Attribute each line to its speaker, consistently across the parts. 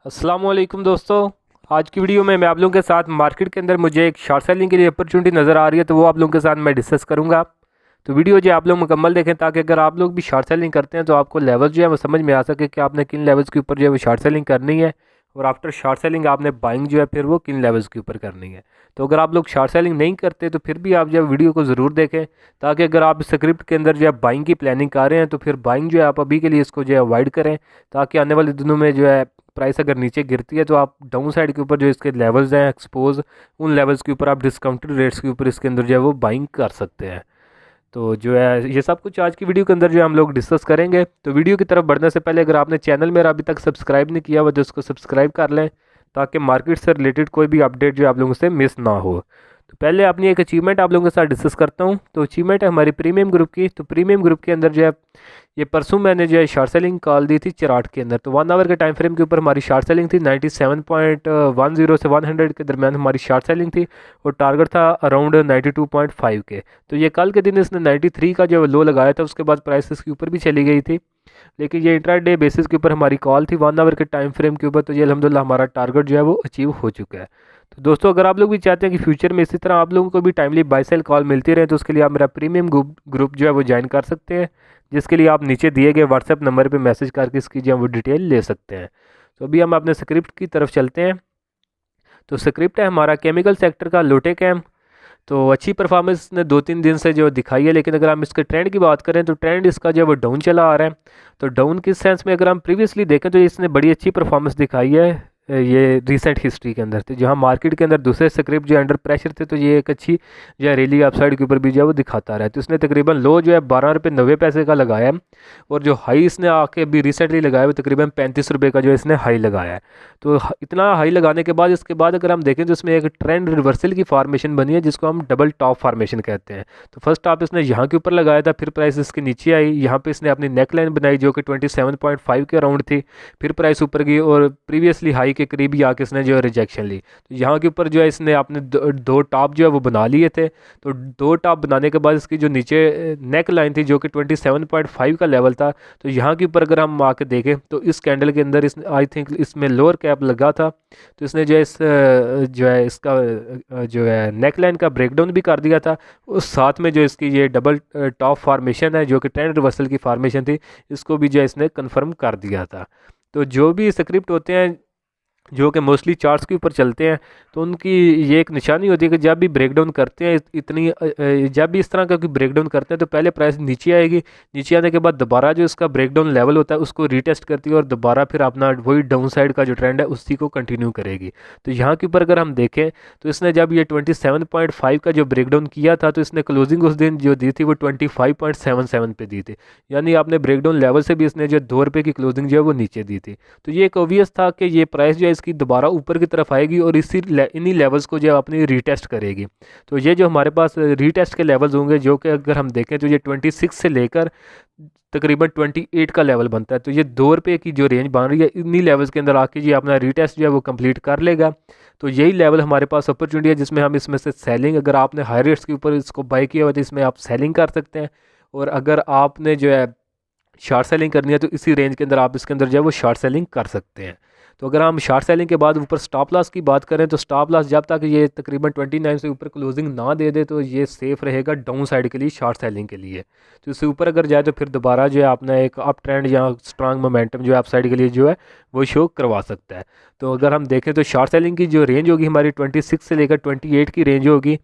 Speaker 1: अस्सलाम वालेकुम दोस्तों। आज की वीडियो में मैं आप लोगों के साथ मार्केट के अंदर मुझे एक शॉर्ट सेलिंग के लिए अपॉर्चुनिटी नज़र आ रही है, तो वो आप लोगों के साथ मैं डिस्कस करूंगा। तो वीडियो जो है आप लोग मुकम्मल देखें, ताकि अगर आप लोग भी शॉर्ट सेलिंग करते हैं तो आपको लेवल जो है वो समझ में आ सके कि आपने किन लेवल्स के ऊपर जो है वो शॉर्ट सेलिंग करनी है, और आफ्टर शॉर्ट सेलिंग आपने बाइंग जो है फिर वो किन लेवल्स के ऊपर करनी है। तो अगर आप लोग शॉर्ट सेलिंग नहीं करते तो फिर भी आप जो है वीडियो को ज़रूर देखें, ताकि अगर आप स्क्रिप्ट के अंदर जो है बाइंग की प्लानिंग कर रहे हैं तो फिर बाइंग जो है आप अभी के लिए इसको जो है अवॉइड करें, ताकि आने वाले दिनों में जो है प्राइस अगर नीचे गिरती है तो आप डाउन साइड के ऊपर जो इसके लेवल्स हैं एक्सपोज, उन लेवल्स के ऊपर आप डिस्काउंटेड रेट्स के ऊपर इसके अंदर जो है वो बाइंग कर सकते हैं। तो जो है ये सब कुछ आज की वीडियो के अंदर जो है हम लोग डिस्कस करेंगे। तो वीडियो की तरफ बढ़ने से पहले अगर आपने चैनल मेरा अभी तक सब्सक्राइब नहीं किया हुआ तो उसको सब्सक्राइब कर लें, ताकि मार्केट से रिलेटेड कोई भी अपडेट जो है आप लोगों से मिस ना हो। तो पहले अपनी एक अचीवमेंट आप लोगों के साथ डिस्कस करता हूँ। तो अचीवमेंट है हमारी प्रीमियम ग्रुप की। तो प्रीमियम ग्रुप के अंदर जो है ये परसों मैंने जो है शॉर्ट सेलिंग कॉल दी थी चार्ट के अंदर। तो 1 आवर के टाइम फ्रेम के ऊपर हमारी शॉर्ट सेलिंग थी 97.10 से 100 के दरमियान हमारी शॉर्ट सेलिंग थी, और टारगेट था अराउंड 92.5 के। तो ये कल के दिन इसने 93 का जो लो लगाया था, उसके बाद प्राइस इसके ऊपर भी चली गई थी, लेकिन ये इंट्रा डे बेसिस के ऊपर हमारी कॉल थी 1 आवर के टाइम फ्रेम के ऊपर। तो ये अल्हम्दुलिल्लाह हमारा टारगेट जो है वो अचीव हो चुका है। तो दोस्तों, अगर आप लोग भी चाहते हैं कि फ्यूचर में इसी तरह आप लोगों को भी टाइमली बाय सेल कॉल मिलती रहे, तो उसके लिए आप मेरा प्रीमियम ग्रुप जो है वो ज्वाइन कर सकते हैं, जिसके लिए आप नीचे दिए गए व्हाट्सएप नंबर पे मैसेज करके इसकी जो है वो डिटेल ले सकते हैं। तो अभी हम अपने स्क्रिप्ट की तरफ चलते हैं। तो स्क्रिप्ट है हमारा केमिकल सेक्टर का लोटेकैम। तो अच्छी परफॉर्मेंस ने 2-3 दिन से जो दिखाई है, लेकिन अगर हम इसके ट्रेंड की बात करें तो ट्रेंड इसका जो है वो डाउन चला आ रहा है। तो डाउन किस सेंस में, अगर हम प्रीवियसली देखें तो इसने बड़ी अच्छी परफॉर्मेंस दिखाई है ये रिसेंट हिस्ट्री के अंदर। तो जहाँ मार्केट के अंदर दूसरे स्क्रिप्ट जो अंडर प्रेशर थे, तो ये एक अच्छी जो है रैली अपसाइड के ऊपर भी जो है वो दिखाता रहा है। तो इसने तकरीबन लो जो है 12 रुपये 90 पैसे का लगाया है, और जो हाई इसने आके अभी रिसेंटली लगाया वो तकरीबन 35 रुपये का जो इसने हाई लगाया है। तो इतना हाई लगाने के बाद इसके बाद अगर हम देखें तो इसमें एक ट्रेंड रिवर्सल की फॉर्मेशन बनी है, जिसको हम डबल टॉप फॉर्मेशन कहते हैं। तो फर्स्ट टॉप इसने यहाँ के ऊपर लगाया था, फिर प्राइस इसके नीचे आई, यहाँ पे इसने अपनी नेक लाइन बनाई जो कि 27.5 के अराउंड थी, फिर प्राइस ऊपर गई और प्रीवियसली हाई के करीब ही आके इसने जो है रिजेक्शन ली। तो यहाँ के ऊपर जो है इसने अपने दो टॉप जो है वो बना लिए थे। तो दो टॉप बनाने के बाद इसकी जो नीचे नेक लाइन थी जो कि 27.5 का लेवल था, तो यहाँ के ऊपर अगर हम आके देखें तो इस कैंडल के अंदर इस आई थिंक इसमें लोअर कैप लगा था। तो इसने जो है जो है इसका जो है नेक लाइन का ब्रेकडाउन भी कर दिया था, उस साथ में जो इसकी ये डबल टॉप फार्मेशन है जो कि ट्रेंड रिवर्सल की फार्मेशन थी, इसको भी जो है इसने कन्फर्म कर दिया था। तो जो भी स्क्रिप्ट होते हैं जो कि मोस्टली चार्ट्स के ऊपर चलते हैं, तो उनकी ये एक निशानी होती है कि जब भी ब्रेकडाउन करते हैं जब भी इस तरह का कोई ब्रेकडाउन करते हैं तो पहले प्राइस नीचे आएगी, नीचे आने के बाद दोबारा जो इसका ब्रेकडाउन लेवल होता है उसको रीटेस्ट करती है, और दोबारा फिर अपना वही डाउन साइड का जो ट्रेंड है उसी को कंटिन्यू करेगी। तो यहाँ के ऊपर अगर हम देखें तो इसने जब ये 27.5 का जो ब्रेकडाउन किया था, तो इसने क्लोजिंग उस दिन जो दी थी वो 25.77 पे दी थी, यानी आपने ब्रेकडाउन लेवल से भी इसने जो 2 रुपये की क्लोजिंग जो है वो नीचे दी थी। तो ये एक ओवियस था कि ये प्राइस जो है इसकी दोबारा ऊपर की तरफ आएगी और इन्हीं लेवल्स को जो है अपनी रीटेस्ट करेगी। तो ये जो हमारे पास रीटेस्ट के लेवल्स होंगे, जो कि अगर हम देखें तो ये 26 से लेकर तकरीबन 28 का लेवल बनता है। तो ये 2 रुपये की जो रेंज बन रही है, इन्हीं लेवल्स के अंदर आके ये अपना रीटेस्ट जो है वो कंप्लीट कर लेगा। तो यही लेवल हमारे पास अपॉर्चुनिटी है जिसमें हम इसमें से सेलिंग, अगर आपने हाई रेट्स के ऊपर इसको बाई किया हुआ तो इसमें आप सेलिंग कर सकते हैं, और अगर आपने जो है शॉर्ट सेलिंग करनी है तो इसी रेंज के अंदर आप इसके अंदर जो है वो शॉर्ट सेलिंग कर सकते हैं। तो अगर हम शॉर्ट सेलिंग के बाद ऊपर स्टॉप लॉस की बात करें तो स्टॉप लॉस जब तक ये तकरीबन 29 से ऊपर क्लोजिंग ना दे दे तो ये सेफ रहेगा डाउन साइड के लिए, शॉर्ट सेलिंग के लिए। तो इससे ऊपर अगर जाए तो फिर दोबारा जो है अपना एक अप ट्रेंड या स्ट्रांग मोमेंटम जो है अप साइड के लिए जो है वो शो करवा सकता है। तो अगर हम देखें तो शॉर्ट सेलिंग की जो रेंज होगी हमारी 26 से लेकर 28 की रेंज होगी।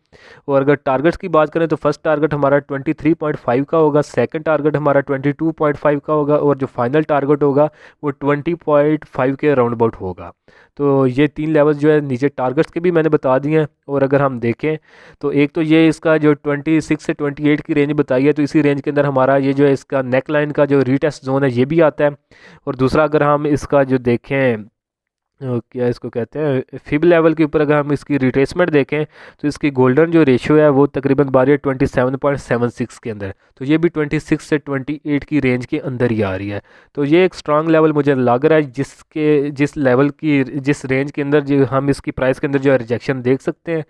Speaker 1: और अगर टारगेट्स की बात करें तो फर्स्ट टारगेट हमारा 23.5 का होगा, सेकंड टारगेट हमारा 22.5 का होगा, और जो फाइनल टारगेट होगा वो 20.5 के राउंड अबाउट होगा। तो ये 3 लेवल्स जो है नीचे टारगेट्स के भी मैंने बता दिए हैं। और अगर हम देखें तो एक तो ये इसका जो 26 से 28 की रेंज बताई है, तो इसी रेंज के अंदर हमारा ये जो है इसका नेक लाइन का जो रीटेस्ट जोन है ये भी आता है। और दूसरा अगर हम इसका जो देखें क्या इसको कहते हैं फिब लेवल के ऊपर अगर हम इसकी रिट्रेसमेंट देखें तो इसकी गोल्डन जो रेशियो है वो तकरीबन बारी है 27.76 के अंदर। तो ये भी 26 से 28 की रेंज के अंदर ही आ रही है। तो ये एक स्ट्रांग लेवल मुझे लग रहा है, जिस लेवल की जिस रेंज के अंदर जो हम इसकी प्राइस के अंदर जो है रिजेक्शन देख सकते हैं।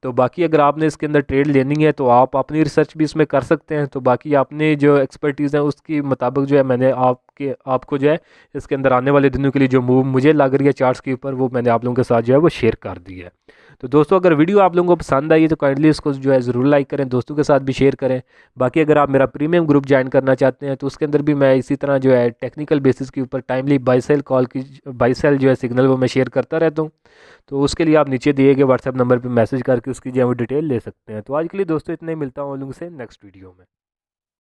Speaker 1: तो बाकी अगर आपने इसके अंदर ट्रेड लेनी है तो आप अपनी रिसर्च भी इसमें कर सकते हैं। तो बाकी आपने जो एक्सपर्टीज़ है उसके मुताबिक जो है मैंने आपको जो है इसके अंदर आने वाले दिनों के लिए जो मूव मुझे लग रही है चार्ट्स के ऊपर, वो मैंने आप लोगों के साथ जो है वो शेयर कर दी है। तो दोस्तों अगर वीडियो आप लोगों को पसंद आई है तो काइंडली इसको जो है ज़रूर लाइक करें, दोस्तों के साथ भी शेयर करें। बाकी अगर आप मेरा प्रीमियम ग्रुप ज्वाइन करना चाहते हैं तो उसके अंदर भी मैं इसी तरह जो है टेक्निकल बेसिस के ऊपर टाइमली बाई सेल जो है सिग्नल वो मैं शेयर करता रहता हूँ। तो उसके लिए आप नीचे दिए गए व्हाट्सएप नंबर पर मैसेज करके उसकी जो है वो डिटेल ले सकते हैं। तो आज के लिए दोस्तों इतना ही, मिलता हूँ आप लोगों से नेक्स्ट वीडियो में।